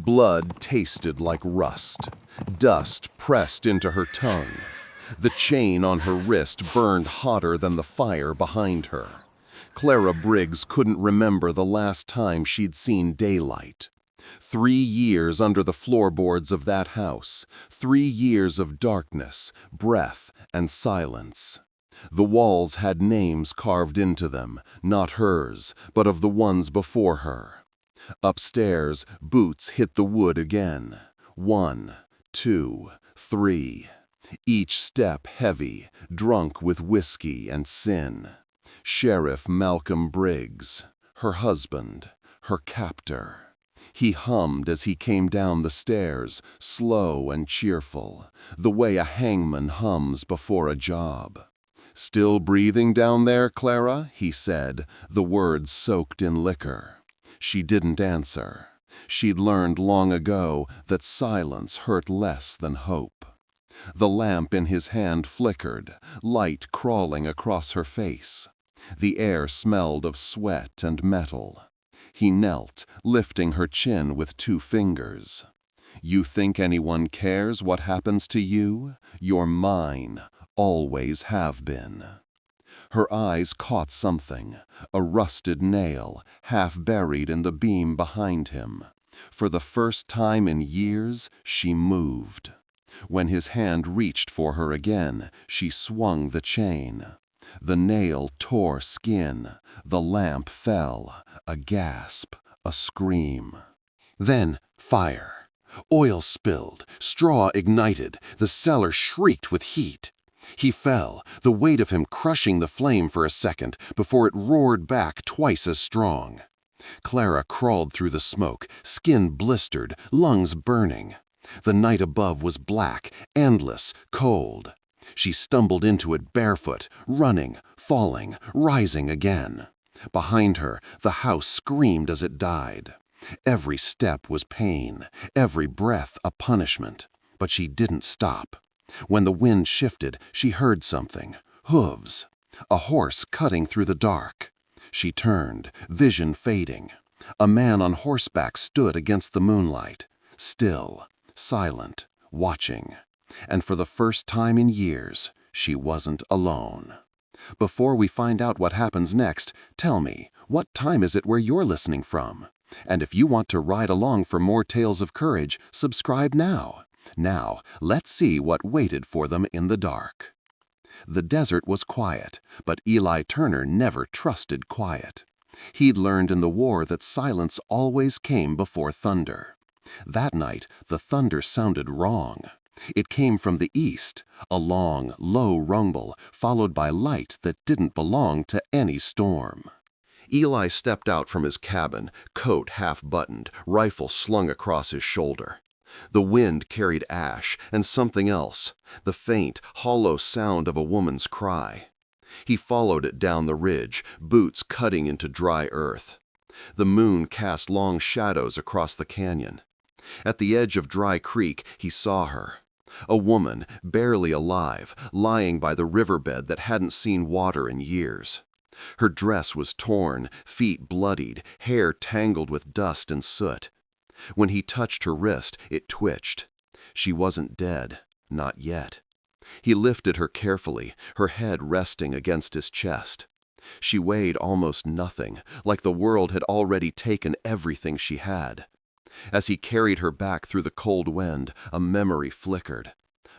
Blood tasted like rust. Dust pressed into her tongue. The chain on her wrist burned hotter than the fire behind her. Clara Briggs couldn't remember the last time she'd seen daylight. 3 years under the floorboards of that house. 3 years of darkness, breath, and silence. The walls had names carved into them, not hers, but of the ones before her. Upstairs, boots hit the wood again. 1, 2, 3. Each step heavy, drunk with whiskey and sin. Sheriff Malcolm Briggs, her husband, her captor. He hummed as he came down the stairs, slow and cheerful, the way a hangman hums before a job. "Still breathing down there, Clara?" he said, the words soaked in liquor. She didn't answer. She'd learned long ago that silence hurt less than hope. The lamp in his hand flickered, light crawling across her face. The air smelled of sweat and metal. He knelt, lifting her chin with 2 fingers. "You think anyone cares what happens to you? You're mine, always have been." Her eyes caught something, a rusted nail, half buried in the beam behind him. For the first time in years, she moved. When his hand reached for her again, she swung the chain. The nail tore skin. The lamp fell. A gasp, a scream. Then fire. Oil spilled, straw ignited, the cellar shrieked with heat. He fell, the weight of him crushing the flame for a second before it roared back twice as strong. Clara crawled through the smoke, skin blistered, lungs burning. The night above was black, endless, cold. She stumbled into it barefoot, running, falling, rising again. Behind her, the house screamed as it died. Every step was pain, every breath a punishment. But she didn't stop. When the wind shifted, she heard something. Hooves. A horse cutting through the dark. She turned, vision fading. A man on horseback stood against the moonlight, still, silent, watching. And for the first time in years, she wasn't alone. Before we find out what happens next, tell me, what time is it where you're listening from? And if you want to ride along for more tales of courage, subscribe now. Now, let's see what waited for them in the dark. The desert was quiet, but Eli Turner never trusted quiet. He'd learned in the war that silence always came before thunder. That night, the thunder sounded wrong. It came from the east, a long, low rumble, followed by light that didn't belong to any storm. Eli stepped out from his cabin, coat half-buttoned, rifle slung across his shoulder. The wind carried ash and something else, the faint, hollow sound of a woman's cry. He followed it down the ridge, boots cutting into dry earth. The moon cast long shadows across the canyon. At the edge of Dry Creek, he saw her. A woman, barely alive, lying by the riverbed that hadn't seen water in years. Her dress was torn, feet bloodied, hair tangled with dust and soot. When he touched her wrist, it twitched. She wasn't dead, not yet. He lifted her carefully, her head resting against his chest. She weighed almost nothing, like the world had already taken everything she had. As he carried her back through the cold wind, a memory flickered.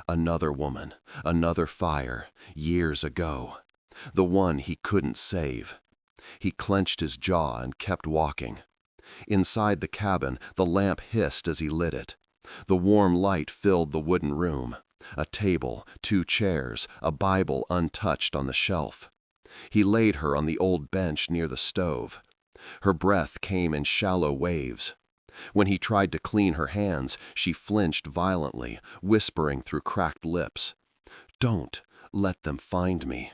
Another woman, another fire, years ago. The one he couldn't save. He clenched his jaw and kept walking. Inside the cabin, the lamp hissed as he lit it. The warm light filled the wooden room. A table, 2 chairs, a Bible untouched on the shelf. He laid her on the old bench near the stove. Her breath came in shallow waves. When he tried to clean her hands, she flinched violently, whispering through cracked lips, "Don't let them find me."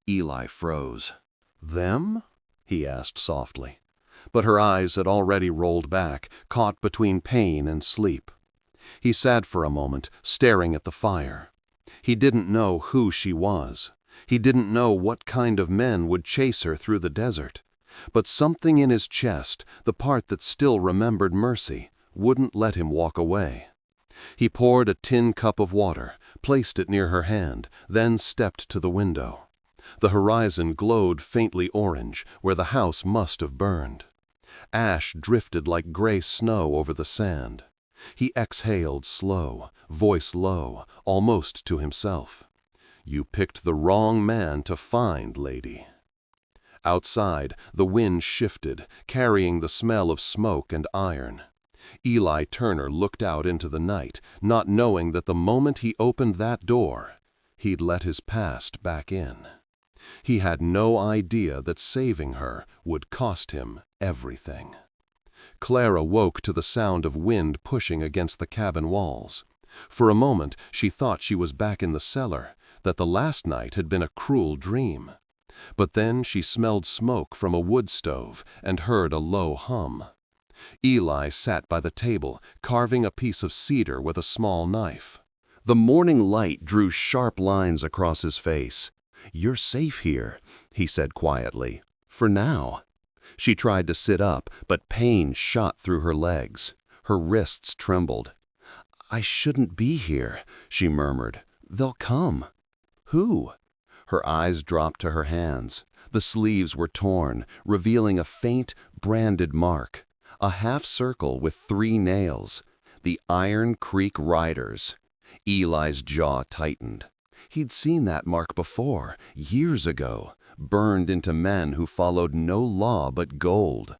Eli froze. "Them?" he asked softly. But her eyes had already rolled back, caught between pain and sleep. He sat for a moment, staring at the fire. He didn't know who she was. He didn't know what kind of men would chase her through the desert. But something in his chest, the part that still remembered mercy, wouldn't let him walk away. He poured a tin cup of water, placed it near her hand, then stepped to the window. The horizon glowed faintly orange, where the house must have burned. Ash drifted like gray snow over the sand. He exhaled slow, voice low, almost to himself. "You picked the wrong man to find, lady." Outside, the wind shifted, carrying the smell of smoke and iron. Eli Turner looked out into the night, not knowing that the moment he opened that door, he'd let his past back in. He had no idea that saving her would cost him everything. Clara woke to the sound of wind pushing against the cabin walls. For a moment, she thought she was back in the cellar, that the last night had been a cruel dream. But then she smelled smoke from a wood stove and heard a low hum. Eli sat by the table, carving a piece of cedar with a small knife. The morning light drew sharp lines across his face. "You're safe here," he said quietly. "For now." She tried to sit up, but pain shot through her legs. Her wrists trembled. "I shouldn't be here," she murmured. "They'll come." "Who?" Her eyes dropped to her hands. The sleeves were torn, revealing a faint, branded mark. A half circle with 3 nails. The Iron Creek Riders. Eli's jaw tightened. He'd seen that mark before, years ago, burned into men who followed no law but gold.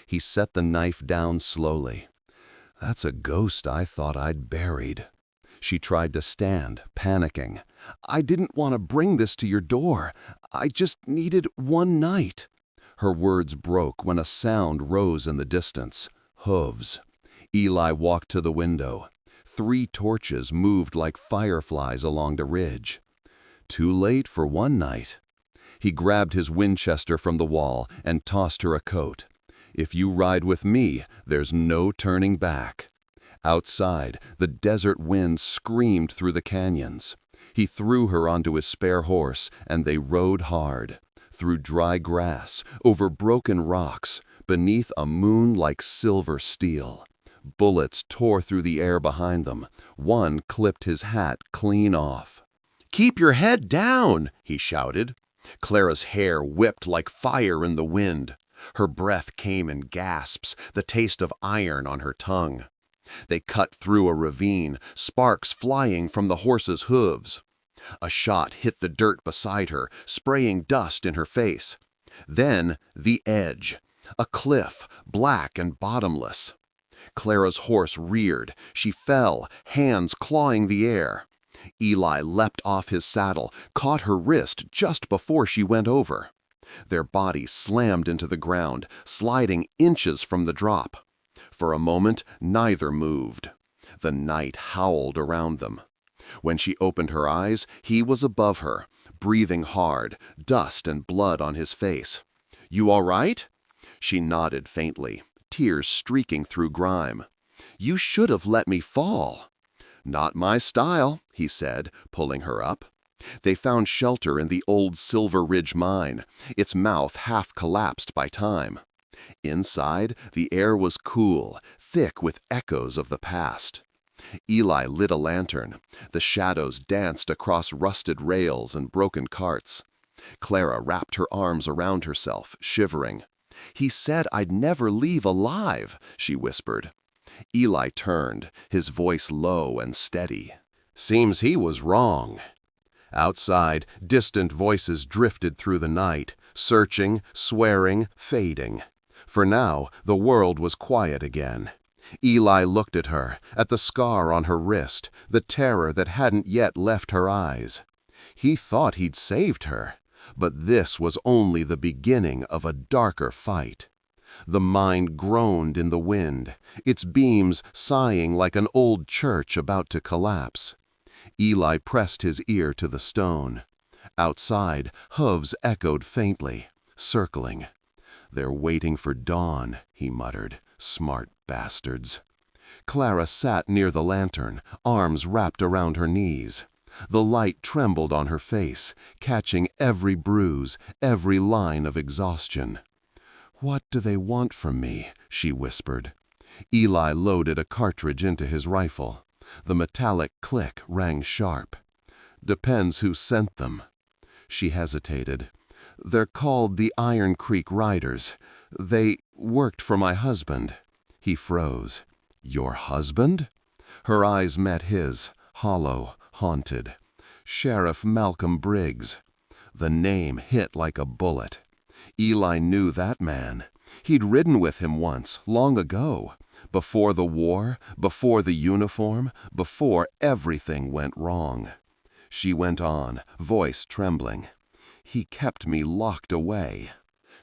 He set the knife down slowly. "That's a ghost I thought I'd buried." She tried to stand, panicking. "I didn't want to bring this to your door. I just needed one night." Her words broke when a sound rose in the distance. Hooves. Eli walked to the window. 3 torches moved like fireflies along the ridge. Too late for one night. He grabbed his Winchester from the wall and tossed her a coat. "If you ride with me, there's no turning back." Outside, the desert wind screamed through the canyons. He threw her onto his spare horse, and they rode hard. Through dry grass, over broken rocks, beneath a moon like silver steel. Bullets tore through the air behind them. One clipped his hat clean off. "Keep your head down!" he shouted. Clara's hair whipped like fire in the wind. Her breath came in gasps, the taste of iron on her tongue. They cut through a ravine, sparks flying from the horse's hooves. A shot hit the dirt beside her, spraying dust in her face. Then the edge. A cliff, black and bottomless. Clara's horse reared. She fell, hands clawing the air. Eli leapt off his saddle, caught her wrist just before she went over. Their bodies slammed into the ground, sliding inches from the drop. For a moment, neither moved. The night howled around them. When she opened her eyes, he was above her, breathing hard, dust and blood on his face. "You all right?" She nodded faintly, tears streaking through grime. "You should have let me fall." "Not my style," he said, pulling her up. They found shelter in the old Silver Ridge mine, its mouth half collapsed by time. Inside, the air was cool, thick with echoes of the past. Eli lit a lantern. The shadows danced across rusted rails and broken carts. Clara wrapped her arms around herself, shivering. "He said I'd never leave alive," she whispered. Eli turned, his voice low and steady. "Seems he was wrong." Outside, distant voices drifted through the night, searching, swearing, fading. For now, the world was quiet again. Eli looked at her, at the scar on her wrist, the terror that hadn't yet left her eyes. He thought he'd saved her, but this was only the beginning of a darker fight. The mine groaned in the wind, its beams sighing like an old church about to collapse. Eli pressed his ear to the stone. Outside, hooves echoed faintly, circling. "They're waiting for dawn," he muttered. "Smart bastards." Clara sat near the lantern, arms wrapped around her knees. The light trembled on her face, catching every bruise, every line of exhaustion. "What do they want from me?" she whispered. Eli loaded a cartridge into his rifle. The metallic click rang sharp. "Depends who sent them." She hesitated. "They're called the Iron Creek Riders. They worked for my husband." He froze. "Your husband?" Her eyes met his, hollow, haunted. "Sheriff Malcolm Briggs." The name hit like a bullet. Eli knew that man. He'd ridden with him once, long ago. Before the war, before the uniform, before everything went wrong. She went on, voice trembling. "He kept me locked away.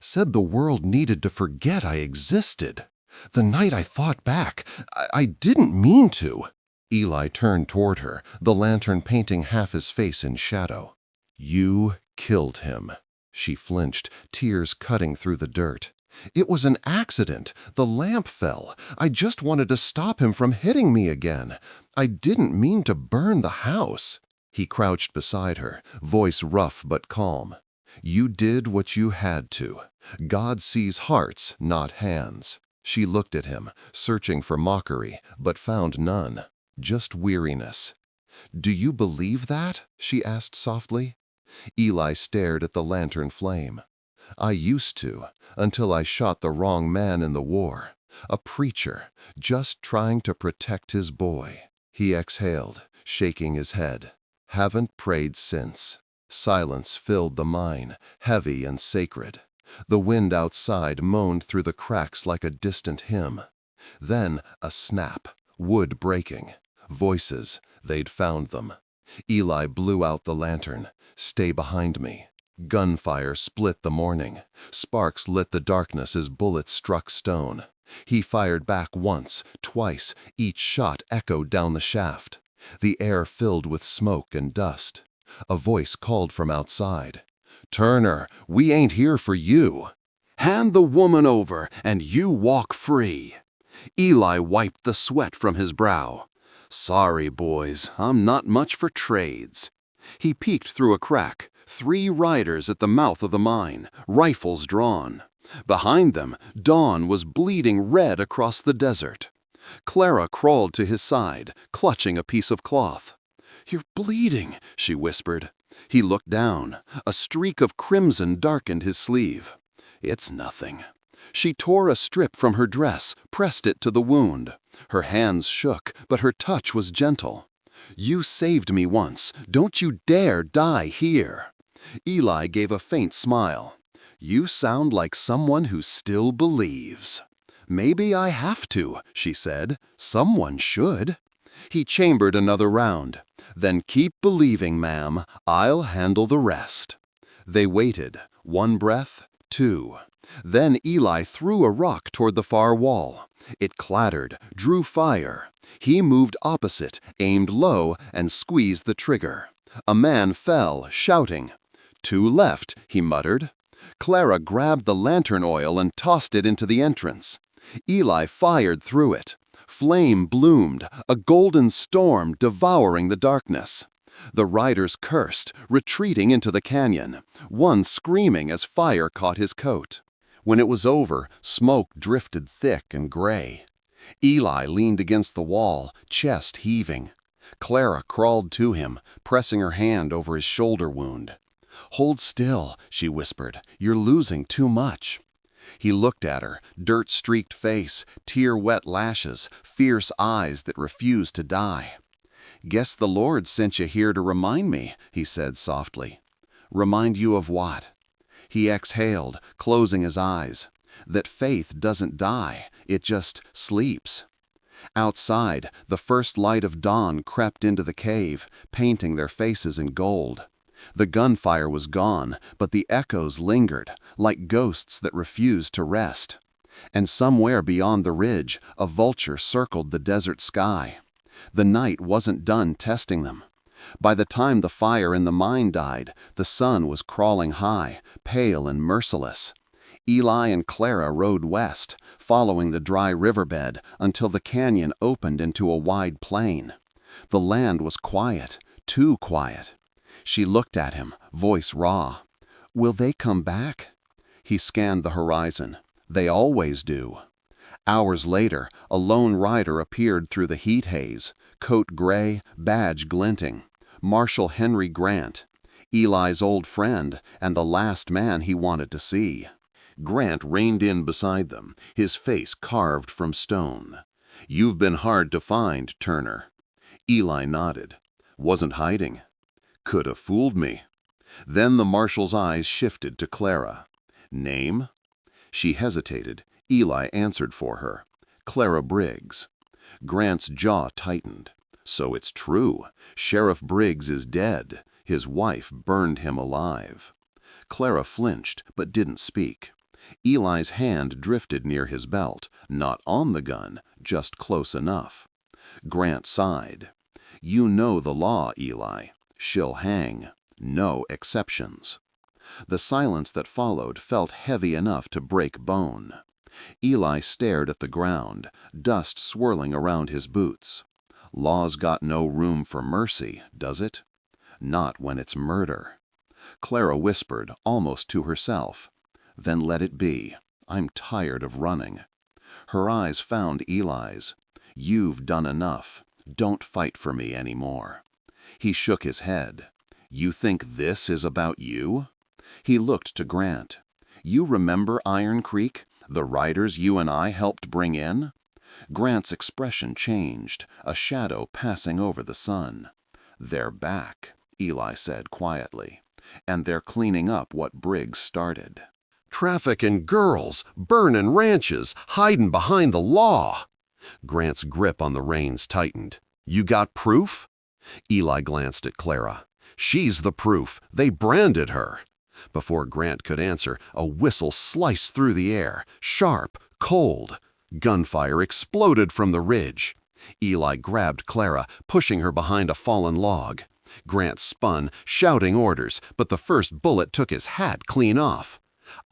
Said the world needed to forget I existed. The night I fought back, I didn't mean to." Eli turned toward her, the lantern painting half his face in shadow. "You killed him." She flinched, tears cutting through the dirt. "It was an accident. The lamp fell. I just wanted to stop him from hitting me again. I didn't mean to burn the house." He crouched beside her, voice rough but calm. "You did what you had to. God sees hearts, not hands." She looked at him, searching for mockery, but found none, just weariness. "Do you believe that?" she asked softly. Eli stared at the lantern flame. "I used to, until I shot the wrong man in the war. A preacher, just trying to protect his boy." He exhaled, shaking his head. "Haven't prayed since." Silence filled the mine, heavy and sacred. The wind outside moaned through the cracks like a distant hymn. Then a snap, wood breaking. Voices, they'd found them. Eli blew out the lantern. "Stay behind me." Gunfire split the morning. Sparks lit the darkness as bullets struck stone. He fired back once, twice, each shot echoed down the shaft. The air filled with smoke and dust. A voice called from outside. "Turner, we ain't here for you. Hand the woman over and you walk free." Eli wiped the sweat from his brow. "Sorry, boys, I'm not much for trades." He peeked through a crack. 3 riders at the mouth of the mine, rifles drawn. Behind them, dawn was bleeding red across the desert. Clara crawled to his side, clutching a piece of cloth. "You're bleeding," she whispered. He looked down. A streak of crimson darkened his sleeve. "It's nothing." She tore a strip from her dress, pressed it to the wound. Her hands shook, but her touch was gentle. "You saved me once. Don't you dare die here." Eli gave a faint smile. "You sound like someone who still believes." "Maybe I have to," she said. "Someone should." He chambered another round. "Then keep believing, ma'am. I'll handle the rest." They waited. 1 breath, 2. Then Eli threw a rock toward the far wall. It clattered, drew fire. He moved opposite, aimed low, and squeezed the trigger. A man fell, shouting. "2 left," he muttered. Clara grabbed the lantern oil and tossed it into the entrance. Eli fired through it. Flame bloomed, a golden storm devouring the darkness. The riders cursed, retreating into the canyon, one screaming as fire caught his coat. When it was over, smoke drifted thick and gray. Eli leaned against the wall, chest heaving. Clara crawled to him, pressing her hand over his shoulder wound. "Hold still," she whispered. "You're losing too much." He looked at her, dirt-streaked face, tear-wet lashes, fierce eyes that refused to die. "Guess the Lord sent you here to remind me," he said softly. "Remind you of what?" He exhaled, closing his eyes. "That faith doesn't die, it just sleeps." Outside, the first light of dawn crept into the cave, painting their faces in gold. The gunfire was gone, but the echoes lingered, like ghosts that refused to rest. And somewhere beyond the ridge, a vulture circled the desert sky. The night wasn't done testing them. By the time the fire in the mine died, the sun was crawling high, pale and merciless. Eli and Clara rode west, following the dry riverbed until the canyon opened into a wide plain. The land was quiet, too quiet. She looked at him, voice raw. "Will they come back?" He scanned the horizon. "They always do." Hours later, a lone rider appeared through the heat haze, coat gray, badge glinting. Marshal Henry Grant, Eli's old friend and the last man he wanted to see. Grant reined in beside them, his face carved from stone. "You've been hard to find, Turner." Eli nodded. "Wasn't hiding." "Could have fooled me." Then the marshal's eyes shifted to Clara. "Name?" She hesitated. Eli answered for her. "Clara Briggs." Grant's jaw tightened. "So it's true. Sheriff Briggs is dead. His wife burned him alive." Clara flinched, but didn't speak. Eli's hand drifted near his belt, not on the gun, just close enough. Grant sighed. "You know the law, Eli. She'll hang. No exceptions." The silence that followed felt heavy enough to break bone. Eli stared at the ground, dust swirling around his boots. Law's got no room for mercy, does it? Not when it's murder. Clara whispered, almost to herself, "Then let it be. I'm tired of running." Her eyes found Eli's. "You've done enough. Don't fight for me anymore." He shook his head. "You think this is about you?" He looked to Grant. "You remember Iron Creek, the riders you and I helped bring in?" Grant's expression changed, a shadow passing over the sun. "They're back," Eli said quietly, "and they're cleaning up what Briggs started." "Trafficking girls, burning ranches, hiding behind the law." Grant's grip on the reins tightened. "You got proof?" Eli glanced at Clara. "She's the proof. They branded her." Before Grant could answer, a whistle sliced through the air, sharp, cold. Gunfire exploded from the ridge. Eli grabbed Clara, pushing her behind a fallen log. Grant spun, shouting orders, but the first bullet took his hat clean off.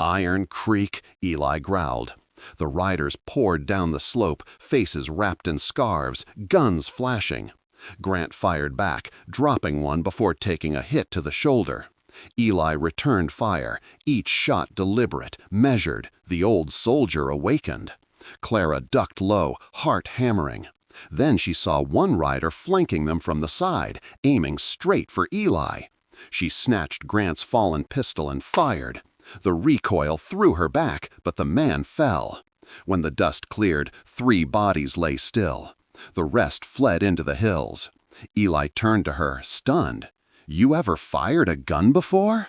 "Iron Creek," Eli growled. The riders poured down the slope, faces wrapped in scarves, guns flashing. Grant fired back, dropping one before taking a hit to the shoulder. Eli returned fire, each shot deliberate, measured. The old soldier awakened. Clara ducked low, heart hammering. Then she saw one rider flanking them from the side, aiming straight for Eli. She snatched Grant's fallen pistol and fired. The recoil threw her back, but the man fell. When the dust cleared, 3 bodies lay still. The rest fled into the hills. Eli turned to her, stunned. "You ever fired a gun before?"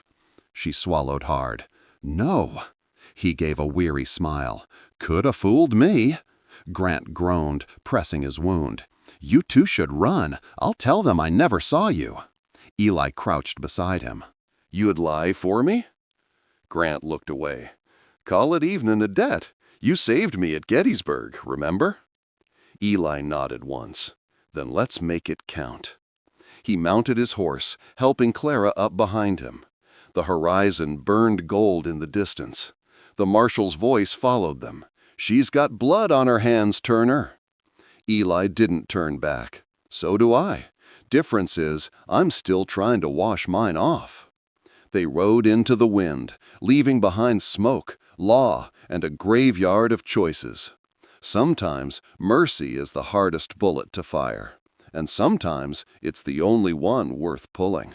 She swallowed hard. "No." He gave a weary smile. "Coulda fooled me." Grant groaned, pressing his wound. "You two should run. I'll tell them I never saw you." Eli crouched beside him. "You'd lie for me?" Grant looked away. "Call it evening a debt. You saved me at Gettysburg, remember?" Eli nodded once. "Then let's make it count." He mounted his horse, helping Clara up behind him. The horizon burned gold in the distance. The marshal's voice followed them. "She's got blood on her hands, Turner." Eli didn't turn back. "So do I. Difference is, I'm still trying to wash mine off." They rode into the wind, leaving behind smoke, law, and a graveyard of choices. Sometimes mercy is the hardest bullet to fire, and sometimes it's the only one worth pulling.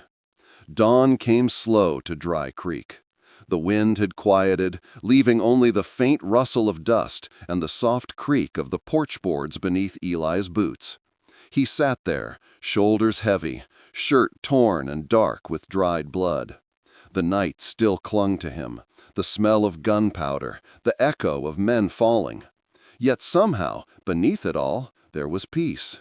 Dawn came slow to Dry Creek. The wind had quieted, leaving only the faint rustle of dust and the soft creak of the porch boards beneath Eli's boots. He sat there, shoulders heavy, shirt torn and dark with dried blood. The night still clung to him, the smell of gunpowder, the echo of men falling. Yet somehow, beneath it all, there was peace.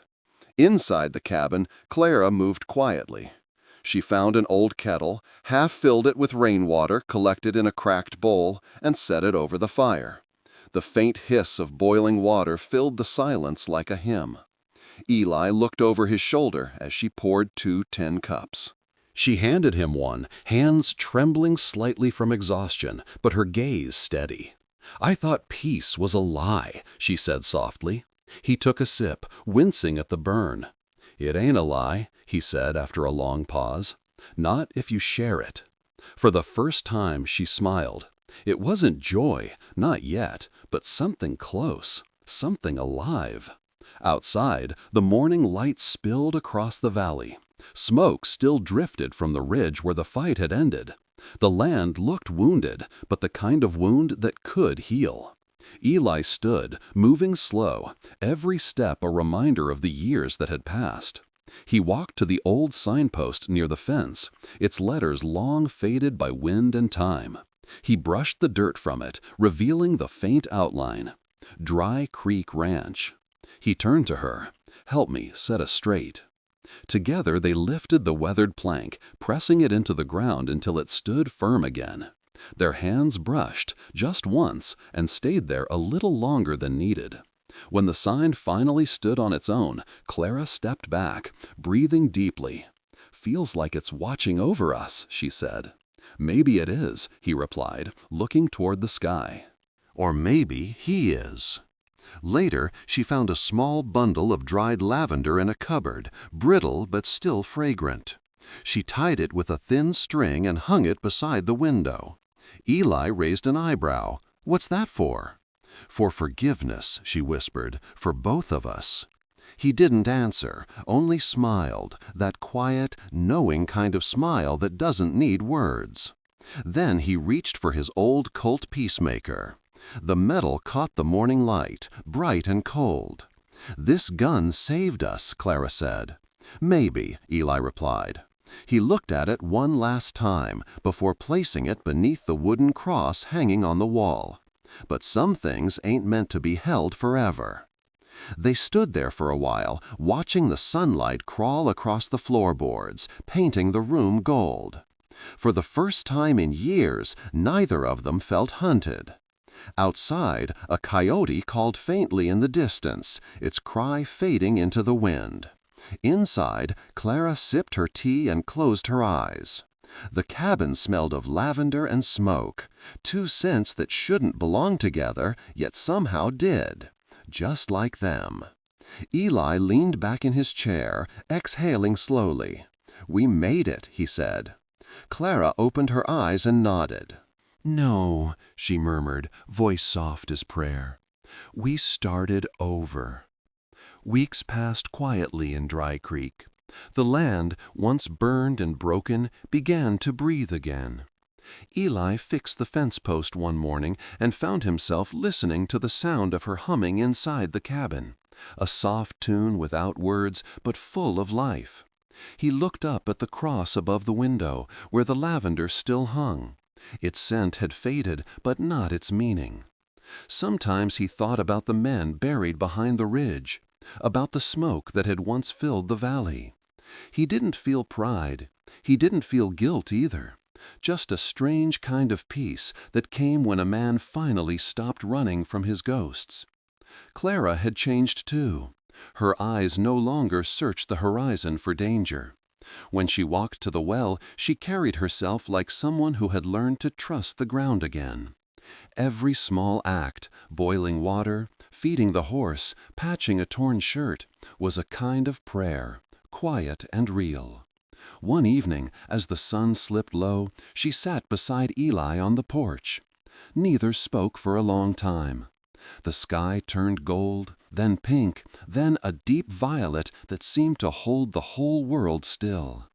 Inside the cabin, Clara moved quietly. She found an old kettle, half filled it with rainwater collected in a cracked bowl, and set it over the fire. The faint hiss of boiling water filled the silence like a hymn. Eli looked over his shoulder as she poured 2 tin cups. She handed him one, hands trembling slightly from exhaustion, but her gaze steady. "I thought peace was a lie," she said softly. He took a sip, wincing at the burn. "It ain't a lie," he said after a long pause. "Not if you share it." For the first time she smiled. It wasn't joy, not yet, but something close. Something alive. Outside, the morning light spilled across the valley. Smoke still drifted from the ridge where the fight had ended. The land looked wounded, but the kind of wound that could heal. Eli stood, moving slow, every step a reminder of the years that had passed. He walked to the old signpost near the fence, its letters long faded by wind and time. He brushed the dirt from it, revealing the faint outline. Dry Creek Ranch. He turned to her. "Help me set us straight." Together they lifted the weathered plank, pressing it into the ground until it stood firm again. Their hands brushed, just once, and stayed there a little longer than needed. When the sign finally stood on its own, Clara stepped back, breathing deeply. "Feels like it's watching over us," she said. "Maybe it is," he replied, looking toward the sky. Or maybe he is. Later, she found a small bundle of dried lavender in a cupboard, brittle but still fragrant. She tied it with a thin string and hung it beside the window. Eli raised an eyebrow. "What's that for?" "For forgiveness," she whispered, "for both of us." He didn't answer, only smiled, that quiet, knowing kind of smile that doesn't need words. Then he reached for his old Colt peacemaker. The metal caught the morning light, bright and cold. "This gun saved us," Clara said. "Maybe," Eli replied. He looked at it one last time before placing it beneath the wooden cross hanging on the wall. But some things ain't meant to be held forever. They stood there for a while, watching the sunlight crawl across the floorboards, painting the room gold. For the first time in years, neither of them felt hunted. Outside, a coyote called faintly in the distance, its cry fading into the wind. Inside, Clara sipped her tea and closed her eyes. The cabin smelled of lavender and smoke, two scents that shouldn't belong together, yet somehow did. Just like them. Eli leaned back in his chair, exhaling slowly. "We made it," he said. Clara opened her eyes and nodded. "No," she murmured, voice soft as prayer. "We started over." Weeks passed quietly in Dry Creek. The land, once burned and broken, began to breathe again. Eli fixed the fence post one morning and found himself listening to the sound of her humming inside the cabin, a soft tune without words but full of life. He looked up at the cross above the window, where the lavender still hung. Its scent had faded, but not its meaning. Sometimes he thought about the men buried behind the ridge, about the smoke that had once filled the valley. He didn't feel pride. He didn't feel guilt either. Just a strange kind of peace that came when a man finally stopped running from his ghosts. Clara had changed too. Her eyes no longer searched the horizon for danger. When she walked to the well, she carried herself like someone who had learned to trust the ground again. Every small act, boiling water, feeding the horse, patching a torn shirt, was a kind of prayer, quiet and real. One evening, as the sun slipped low, she sat beside Eli on the porch. Neither spoke for a long time. The sky turned gold, then pink, then a deep violet that seemed to hold the whole world still.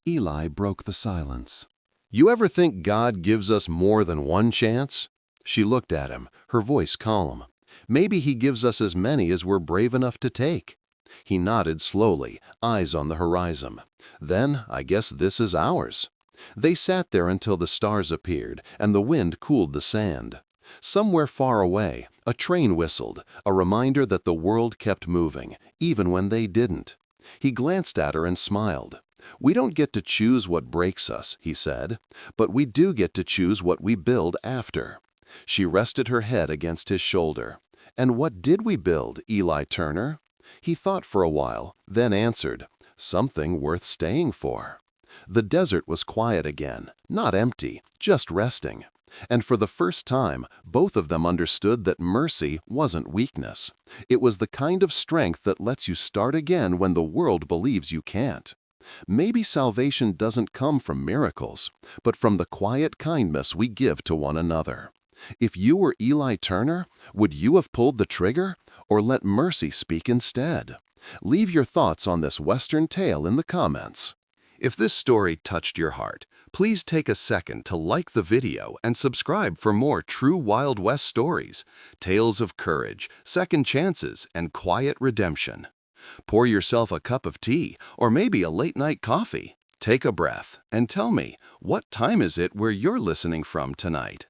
Eli broke the silence. "You ever think God gives us more than one chance?" She looked at him, her voice calm. "Maybe he gives us as many as we're brave enough to take." He nodded slowly, eyes on the horizon. "Then I guess this is ours." They sat there until the stars appeared and the wind cooled the sand. Somewhere far away, a train whistled, a reminder that the world kept moving, even when they didn't. He glanced at her and smiled. "We don't get to choose what breaks us," he said, "but we do get to choose what we build after." She rested her head against his shoulder. "And what did we build, Eli Turner?" He thought for a while, then answered, "Something worth staying for." The desert was quiet again, not empty, just resting. And for the first time, both of them understood that mercy wasn't weakness. It was the kind of strength that lets you start again when the world believes you can't. Maybe salvation doesn't come from miracles, but from the quiet kindness we give to one another. If you were Eli Turner, would you have pulled the trigger? or let mercy speak instead? Leave your thoughts on this Western tale in the comments. If this story touched your heart, please take a second to like the video and subscribe for more true Wild West stories, tales of courage, second chances, and quiet redemption. Pour yourself a cup of tea or maybe a late-night coffee. Take a breath and tell me, what time is it where you're listening from tonight?